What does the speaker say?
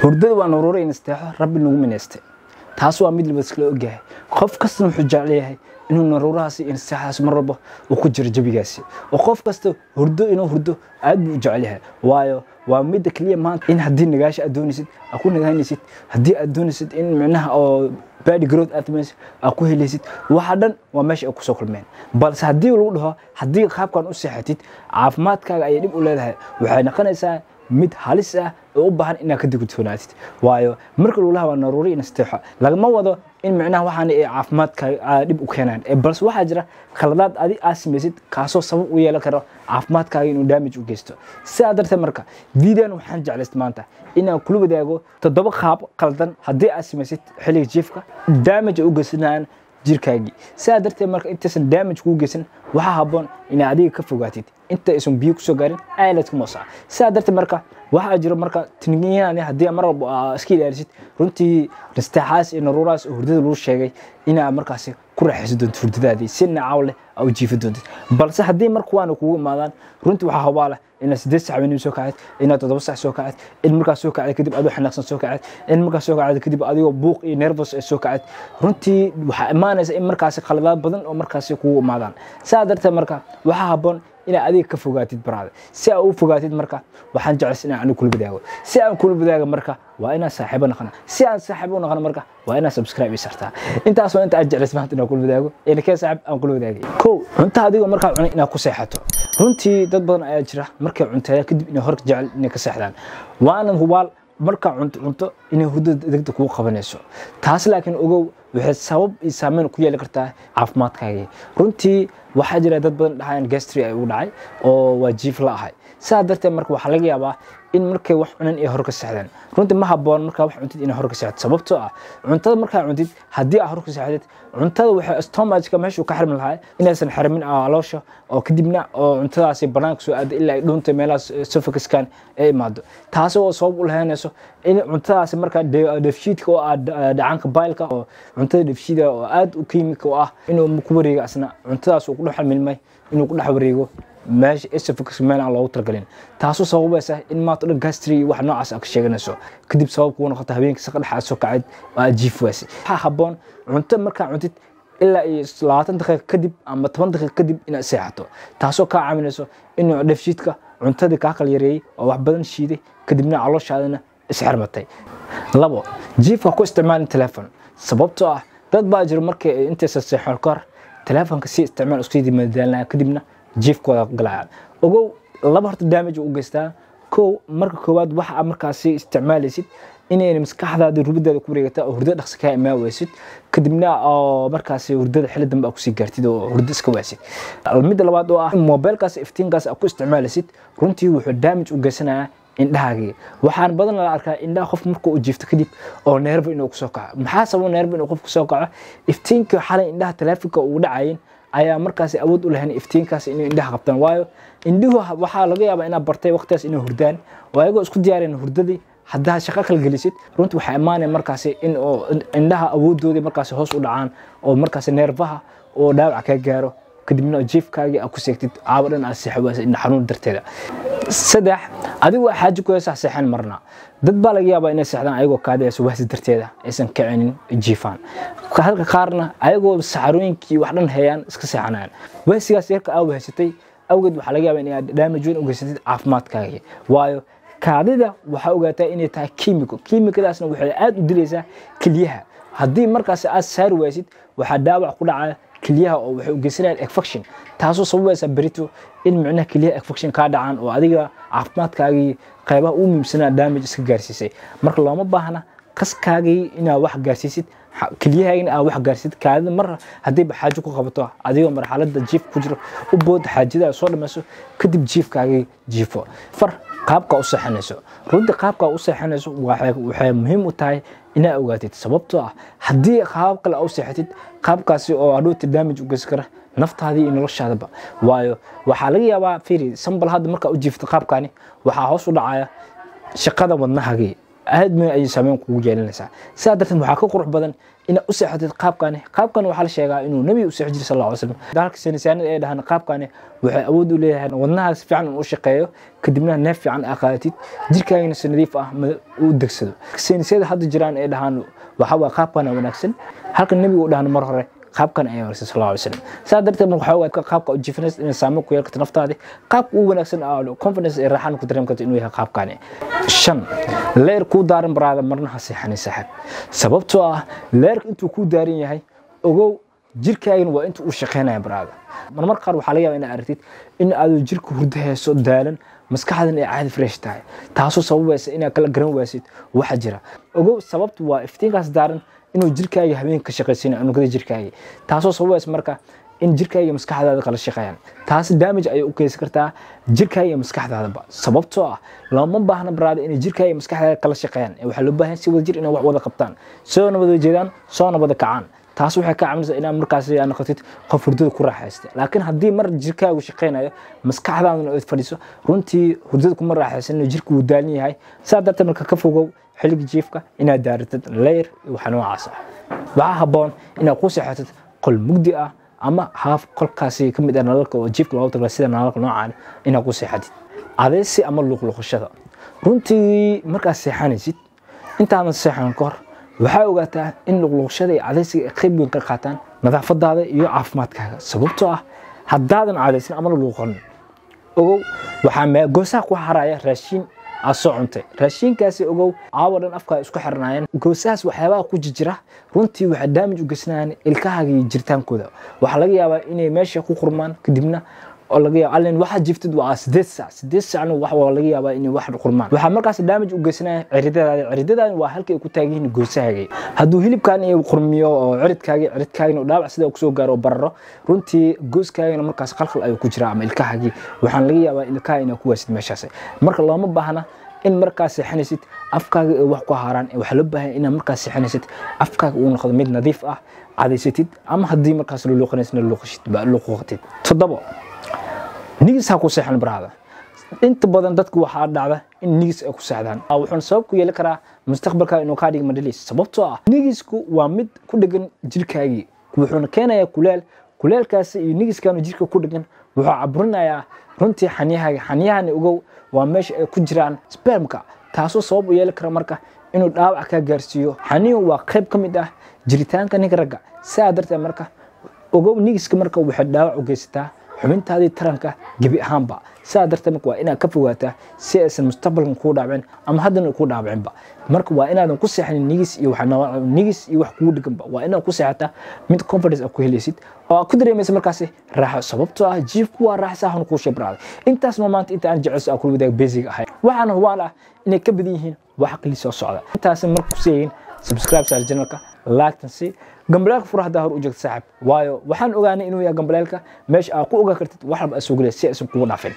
hurdada waa naruuro in isteexo rabbi nagu mineystay taas waa mid labadisla ogahay qof kasta wuxuu jecel yahay inuu naruurahaasi in isteexaas marba uu ku jiro jabigaasi oo qof kasta hurdo inuu hurdo aad buu jecel yahay waayo waa mid kaliya maanta in hadii nagaash aad doonaysid aku nagaanaysid hadii aad doonaysid in macnaha oo body growth aad ku helaysid waxa dhan waa meesha ku soo kulmeen balse hadii lagu dhaho hadii qaabkan u seexatid caafimaadkaaga ay dib u leedahay waxay noqonaysaa mid halis ah oo u baahan inaad ka digtoonaatid waayo marka lagu lahaa naruuri in isteexo lagama wado in macnaha waxaan ay caafimaadkaaga dib u keenaan balse waxa jira khaladaad adi aasimaysid kaasoo sabab u yeelan karo caafimaadkaaga inuu damage u geysto sidaa darteed marka videoan waxaan jeclaystay maanta inaan kula wadaago 7 qaab qaldan hadii aasimaysid xilliga jiifka damage u geysanayaan jirkaagi sidaa darteed marka intaysan damage ku geysan waxa haboon in adiga ka fogaatid inta aysan biyo ku soo gaarin ayladka moosa sidaa darteed marka waxa jiro marka tinigiyaan hadii mar walba iska ilaalisid runtii isteexaas in naruuraas hurdada lagu sheegay ina markaas ku raaxaysid doonto hurdadaadii si nacawle oo jiifi doonto balse hadii marka waan kugu imaadaan runtii waxa habaala in 8 saac soo kacad in 7 saac soo kacad in markaas soo kacad kadib aad xanaaqsan soo kacad in markaas soo kacad kadib adigo buuq iyo nervous soo kacad runtii waxa imaanaysa in markaas qaladaad badan oo markaas kugu imaadaan saa darteed marka waxa haboon ina adiga ka fogaatid baraada si aad u fogaatid marka waxaan jeclaysanaa anigu kula badaago si aan kula badaago marka waa ina saaxiibo noqon si aan saaxiibo noqon marka waa ina subscribe isartaa intaas waa inta aad jeclaysan inaan kula badaago ee ka saaxiib aan kula wadaagay ko cunta adiga marka cunay ina ku seexato runtii dad badan ayaa jira markay cuntada kadib inay hor jecel inay ka seexdaan waana hubaal marka cunto inay hurdada degdeg ku qabanayso taas laakiin ogow waxay sabab iyo saameyn ku yeelan kartaa caafimaadkaaga runtii waxa jira dad badan dhahaan gastri ay u dhacay oo wajiif la ahay saa darteed marka waxa laga yaabaa in markay wax cunan ay hor ka seexdaan runtii ma haboon marka wax cuntid in hor ka seexdo sababtoo ah cuntada marka cuntid hadii aad hor ka seexdid cuntada waxay stomach-ka meesha ka xirmi lahayd inaysan xirmin aloosha oo kadibna oo cuntadaasi banaanka soo aad ilaa ay dhunta meelaas esophagus-kan ay imaado taas oo sabab u lahaynayso in cuntadaasi marka deficit-ka oo dhacanka bile-ka oo cuntada deficit oo aad u kiimiko ah inuu ku wareego asna cuntadaas uu ku dhex milmay inuu ku dhex wareego meesha esophagus meel aan loogu talagalin taasoo sababaysa in maanta dhan gastri wax noocaas ah ka sheeganayso kadib sabab ku noqota habeenkii saqadhaxa soo kacay waa jiif waasi waxa haboon cunto marka cuntid ilaa 20 daqiiqo kadib ama 10 daqiiqo kadib inaad seexato taasoo ka caawinayso inuu deficit-ka cuntadii ka kala yareeyay oo wax badan shiiday kadibna calooshaadana isxirmatay labo jiifka ku isticmaal telefoon sababtoo ah dad baa jira markay inta seexan kor telefoonka si isticmaal isku diimaadaan kadibna jiifkooda galaan ogow laba horta damage u geystaa ko marka koowaad waxa markaas isticmaalaysid inay maskaxdaada rubidaada ku wareegata oo hurdo dhaqso ka imaawaysid kadibna markaas hurdada xilli dambe ku sii gaartid oo hurdo iska waasid mid labaad oo ah mobilkaas iftiinkaas ku isticmaalaysid runtii wuxuu damage u geysanayaa indhahaaga waxaan badan la arkaa indhaha qof markuu u jiifto kadib oo nerve inuu ku soo kaco maxaa sabab nerve inuu qof ku soo kaco iftiinka xalay indhaha telefoonka uu dhacayeen ayaa markaas awood u lahayn iftiinkaas inay indhaha qabtaan waayo indhuhu waxa laga yaabaa inaad bartay waqtigaas inay hurdaan waayo isku diyaareen hurdadii hadaa shaqo kala gelisid runtii waxa imaanay markaas in indhaha awoodooda markaas hoos u dhacaan oo markaas nervaha oo dhaawac ka gaaro kadibna jiifkaaga aad ku seegtid caawadan aad seexwaas in xanuun darteeda saddex adigu xaaji ku yeesha seexan marna dad baa laga yaabaa inay seexdaan ayagoo kaadayso waasi darteeda aysan kicinin jiifaan halka qaarna ayagoo saxarooyinkii wax dhan hayaan iska seexanayaan waasigaas yarka aad haysatay awgeed waxa laga yaabaa in aad damage weyn u geysatid caafimaadkaaga waayo kaadida waxa ogaataa inay tahay kiimikadaasna waxay aad u dilaysaa kaliyaha hadii markaas aad saari waysid waxa dhaawac ku dhacaya kaliyaha oo waxay u geysanayaan infection taasoo sababaysa berito in macnaha kaliyaha infection ka dhacaan oo adiga caafimaadkaagii qaybaha u muhiimsanaa damage iska gaarsiisay marka looma baahna qaskaagii inaad wax gaarsiisid kaliyahaagina aad wax gaarsiid kaadida mar hadii xaajo ku qabato adiga marxaladda jiif ku jiro u bood xaajada soo dhamayso kadib jiifkaagii jiifo far qaabka u saxanayso runtii qaabka u saxanayso waxay muhiim u tahay inaad ogaatid sababtoo ah hadii qaab kale u saxatid qaabkaasi oo adhooti damage u geysan kara naftaadii iyo noloshaadaba waayo waxa laga yaabaa fiiri sambal hadda marka u jiifto qaabkani waxa hoos u dhacaya shaqada wadnahaagii aad ma ay saameyn kugu yeelanaysaa sidaa darteed waxaa ka qurux badan in u seexatid qaabkan waxaa la sheegaa inuu nabi u seexo jiray sallallahu alayhi wasallam dalka saynisyahannada ay dhahaan qaabkan waxay awood u leeyahay wadnaha si fiican u shaqeeyo kadibna neef fiican qaatid jirkaagana si nadiif ah u degsado saynisyada hadda jiraan ay dhahaan waxa waa qaabkan wanaagsan halka nabi uu dhahan mar hore qaabkan ayaa warsan sallallahu alayhi wasallam saa darteed marka waxa qaabka u jiifnaysa in saameyn ku yeelka naftaada qaabka uu wanaagsan ah confidence ee raaxan ku dareem karto inuu yahay qaabkan shan leer ku daaran baraada marna ha seexanay saaxib sababtoo ah leerka intuu ku daaran yahay ogow jirkaaga waa intuu u shaqeynaya baraada marmar qaar waxa laga yaabaa in aad aragtid in aad jirku hurdo hayso daalan maskaxdan ay caadi fresh tahay taasoo sababaysa in aad kala garan waysid waxa jira ogow sababtu waa iftiinkaas daaran inuu jirkaaga habeenka ka shaqeysanayo unugyada jirkaaga taasoo sababaysa marka in jirkaaga maskaxdaada kala shaqeeyaan taas damage ay u keensan kartaa jirkaaga iyo maskaxdaadaba sababtoo ah lama baahna baraada in jirkaaga iyo maskaxdaada kala shaqeeyaan waxa loo baahan si wada jir inay wax wada qabtaan soo nabada jeedaan soo nabada kacaan taas waxay ka caawinaysaa inaad markaas aad noqotid qof hurdada ku raaxaysta laakiin haddii mar jirkaagu shaqeynayo maskaxdaadana ay fadhiso runtii hurdada kuma raaxaysan jirku uu daalin yahay saa darteed marka ka fogow xilliga jiifka inaad daaratid leer waxa noocaas ah waxaa habboon inaad ku seexatid qol mugdi ah ama haaf qolkaasi ka mid ah nalalka oo jiifka loogu talagalay sida nalalka noocaan inaad ku seexatid adeesi ama luqluqashada runtii markaad seexanaysid intaadan seexan ka hor waxaa ogaataa in luqluqashada iyo adeesiga qayb weyn ka qaataan nadaafadaada iyo caafimaadkaaga sababtoo ah haddaadan cadaysin ama luqluqan ogow waxaa goosaha ku haraya raashin soo cuntay raashinkaasi ogow aawadan afka isku xirnaayeen goosaas waxyaabaha ku jira runtii waxa damage u gasnaan ilkahaaga iyo jiritaankooda waxa laga yaabaa inay meesha ku qurmaan kadibna oo laga yaabo allen waxa jiftid waa 8 saac waxa laga yaabaa inay wax qurmaan waxa markaas damage u gasnaa ciridadaada waa halkay ku taagan goosahaaga hadduu hilibkan ay qurmiyo oo ciridkaagina dhaawac sida ku soo gaaro bararo runtii gooskaagana markaas qalqal ay ku jira ama ilkahaagi waxaan laga yaabaa ilkaha inay ku waasid meeshaas marka looma baahna in markaas seexanaysid afkaaga wax ku haaraan waxa loo baahan in markaas seexanaysid afkaaga uu noqdo mid nadiif ah cadaysatid ama haddii markaas loo luqanaysna luqaqtid todobo nigis ha ku seexan baraada inta badan dadku waxa dhacda in nigis ay ku seexdaan wuxuu sabab ku yeelan karaa mustaqbalka inuu ka dhigo madaliis sababtoo ah nigisku waa mid ku dhagan jirkaaga wuxuuna keenayaa kuleelkaas iyo nigiskan jirka ku dhagan wuxuu caburinayaa runtii xaniyahani ogow waa meesha ay ku jiraan spermka taasoo sabab u yeelan kara marka inuu dhaawac ka gaarsiiyo xaniyo waa qayb ka mid ah jiritaanka ninka ragga saa darteed marka ogow nigiska marka waxay dhaawac u geysataa xubintaadii taranka gebi ahaanba saa darteed marka waa inaad ka fogaataa si aysan mustaqbalkan kuu dhaawacin ama haddana kuu dhaawacinba marka waa inaadan ku seexanin nigis iyo wax kugu dhiganba waa inaad ku seexataa mid confidence aad ku helaysid oo aad ku dareemaysa markaasi raaxo sababtoo ah jiifku waa raaxo sahan kuu sheebraaday intaas ma maanta inta aan jecel aan kula wadaag basic ahay waxaana hubaan ah inay ka badan yihiin wax aqli soo socda intaas marka ku seeyin subscribe sar channelka like si gambalaalka furaha hor u joogto saaxib waayo waxaan ogaanay inuu yahay gambalaalka meesha aad ku ogaa kartid wax walba soo galay si aysan kugu dhaafin